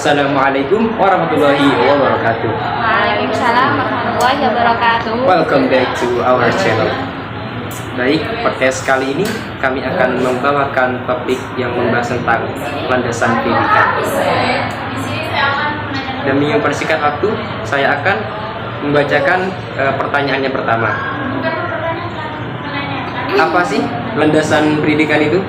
Assalamualaikum warahmatullahi wabarakatuh. Waalaikumsalam warahmatullahi wabarakatuh. Welcome back to our channel. Baik, podcast kali ini kami akan membawakan topik yang membahas tentang landasan pendidikan. Demi mempersingkat waktu, saya akan membacakan pertanyaannya pertama. Apa sih landasan pendidikan itu?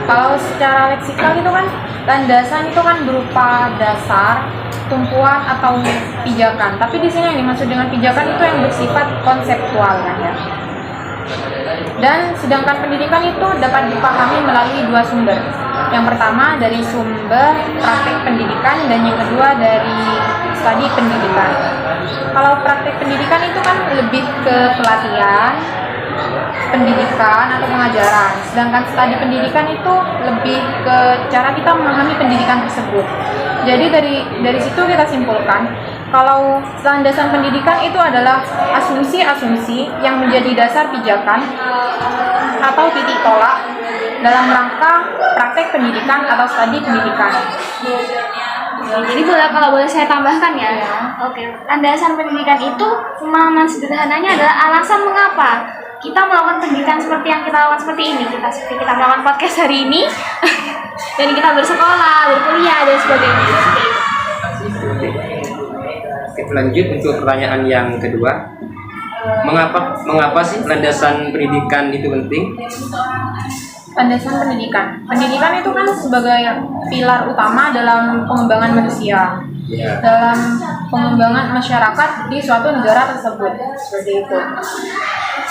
Kalau secara leksikal itu kan landasan itu kan berupa dasar, tumpuan atau pijakan. Tapi di sini yang dimaksud dengan pijakan itu yang bersifat konseptual kan ya. Dan sedangkan pendidikan itu dapat dipahami melalui dua sumber. Yang pertama dari sumber praktek pendidikan dan yang kedua dari studi pendidikan. Kalau praktek pendidikan itu kan lebih ke pelatihan, pendidikan atau pengajaran. Sedangkan studi pendidikan itu lebih ke cara kita memahami pendidikan tersebut. Jadi dari situ kita simpulkan kalau landasan pendidikan itu adalah asumsi-asumsi yang menjadi dasar pijakan atau titik tolak dalam rangka praktek pendidikan atau studi pendidikan. Jadi kalau boleh saya tambahkan ya. Oke. Landasan pendidikan itu pemahaman sederhananya adalah alasan mengapa kita melakukan pendidikan seperti yang kita lakukan seperti ini. Kita melakukan podcast hari ini dan kita bersekolah, berkuliah dan sebagainya. Oke, lanjut untuk pertanyaan yang kedua. Mengapa sih landasan pendidikan itu penting? Landasan pendidikan. Pendidikan itu kan sebagai pilar utama dalam pengembangan manusia, dalam pengembangan masyarakat di suatu negara tersebut, seperti itu.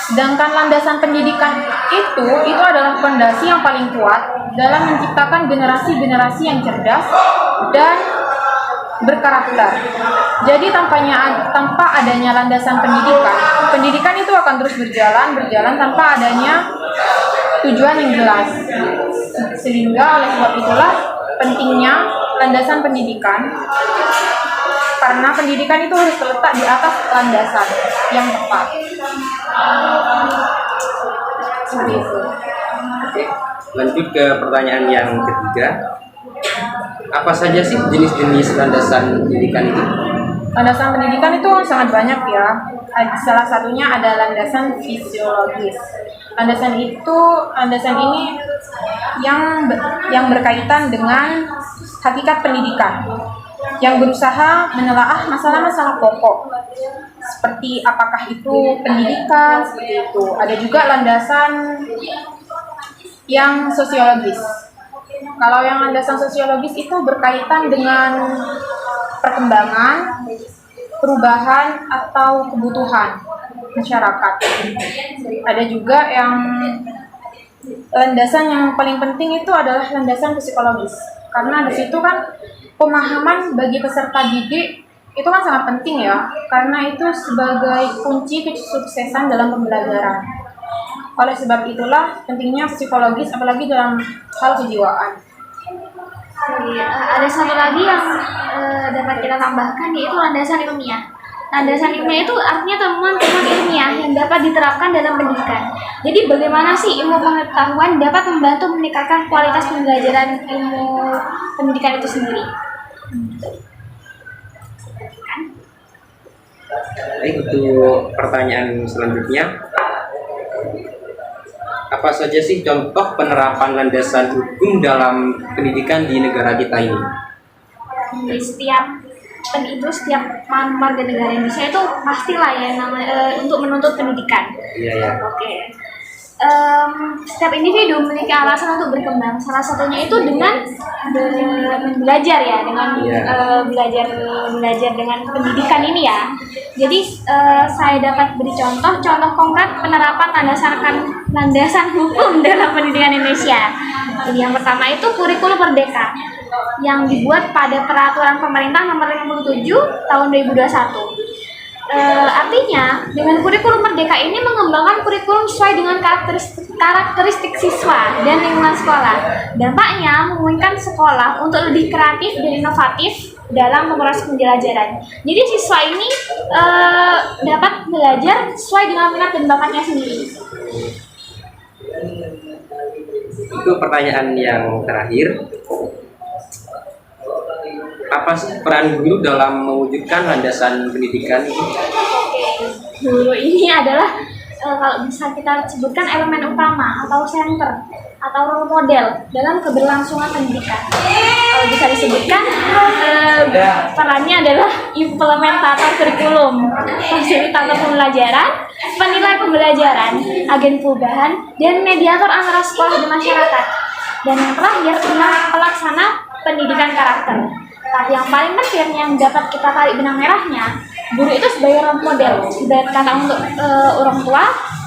Sedangkan landasan pendidikan itu adalah fondasi yang paling kuat dalam menciptakan generasi-generasi yang cerdas dan berkarakter. Jadi tanpa adanya landasan pendidikan itu akan terus berjalan tanpa adanya tujuan yang jelas. Sehingga oleh sebab itulah pentingnya landasan pendidikan, karena pendidikan itu harus terletak di atas landasan yang tepat. Seperti itu. Oke, lanjut ke pertanyaan yang ketiga. Apa saja sih jenis-jenis landasan pendidikan itu? Landasan pendidikan itu sangat banyak ya. Salah satunya ada landasan fisiologis. Landasan ini yang berkaitan dengan hakikat pendidikan, yang berusaha menelaah masalah-masalah pokok seperti apakah itu pendidikan, seperti itu. Ada juga landasan yang sosiologis. Kalau yang landasan sosiologis itu berkaitan dengan perkembangan, perubahan atau kebutuhan masyarakat. Ada juga yang landasan yang paling penting itu adalah landasan psikologis, karena di situ kan pemahaman bagi peserta didik itu kan sangat penting ya, karena itu sebagai kunci kesuksesan dalam pembelajaran. Oleh sebab itulah pentingnya psikologis, apalagi dalam hal kejiwaan. Ada satu lagi yang dapat kita tambahkan, yaitu landasan ilmiah. Landasan ilmiah itu artinya temuan-temuan ilmiah yang dapat diterapkan dalam pendidikan. Jadi bagaimana sih ilmu pengetahuan dapat membantu meningkatkan kualitas pembelajaran ilmu pendidikan itu sendiri? Baik, untuk pertanyaan selanjutnya. Apa saja sih contoh penerapan landasan hukum dalam pendidikan di negara kita ini? Setiap warga negara Indonesia itu pastilah ya untuk menuntut pendidikan. Iya. Oke. Setiap individu memiliki alasan untuk berkembang. Salah satunya itu dengan belajar ya, dengan belajar dengan pendidikan ini ya. Jadi saya dapat beri contoh konkret penerapan landasan hukum dalam pendidikan Indonesia. Jadi yang pertama itu kurikulum merdeka yang dibuat pada peraturan pemerintah nomor 57 tahun 2021. Artinya dengan kurikulum merdeka ini mengembangkan kurikulum sesuai dengan karakteristik siswa dan lingkungan sekolah. Dampaknya memungkinkan sekolah untuk lebih kreatif dan inovatif dalam memproses pembelajaran. Jadi siswa ini dapat belajar sesuai dengan minat dan bakatnya sendiri. Itu pertanyaan yang terakhir. apa sih peran guru dalam mewujudkan landasan pendidikan ini? Guru ini adalah kalau bisa kita sebutkan elemen utama atau center atau role model dalam keberlangsungan pendidikan. Kalau bisa disebutkan perannya adalah implementator kurikulum, fasilitator pembelajaran, penilai pembelajaran, agen perubahan, dan mediator antara sekolah dan masyarakat. Dan yang terakhir, pelaksana pendidikan karakter. Tapi yang paling penting yang dapat kita tarik benang merahnya, guru itu sebagai role model. Dan kata untuk orang tua,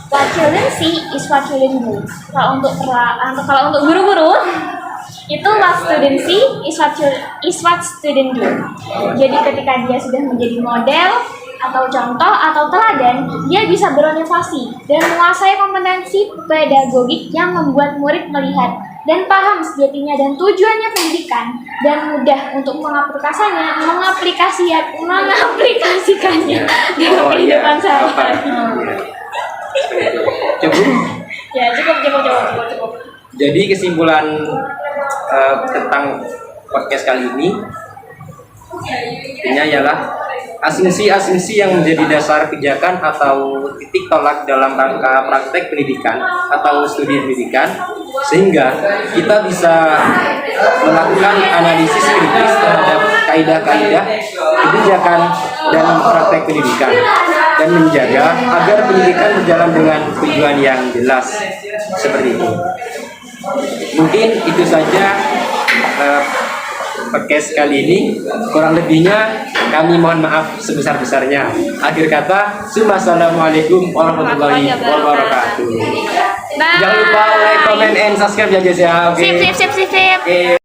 what children see is what children do. Kalau untuk guru-guru itu what student see is what student do. Jadi ketika dia sudah menjadi model atau contoh atau teladan, dia bisa berinovasi dan menguasai kompetensi pedagogik yang membuat murid melihat dan paham sejatinya dan tujuannya pendidikan dan mudah untuk mengaplikasikannya dalam kehidupan sehari-hari. Cukup. Ya, cukup. Jadi kesimpulan tentang podcast kali ini ialah asumsi-asumsi yang menjadi dasar pijakan atau titik tolak dalam rangka praktek pendidikan atau studi pendidikan, sehingga kita bisa melakukan analisis kritis terhadap kaidah-kaidah kebijakan dan praktek pendidikan dan menjaga agar pendidikan berjalan dengan tujuan yang jelas. Seperti itu. Mungkin itu saja podcast kali ini. Kurang lebihnya kami mohon maaf sebesar-besarnya. Akhir kata, assalamualaikum warahmatullahi wabarakatuh. Jangan lupa like, comment, and subscribe ya guys ya. Oke. Sip. Oke.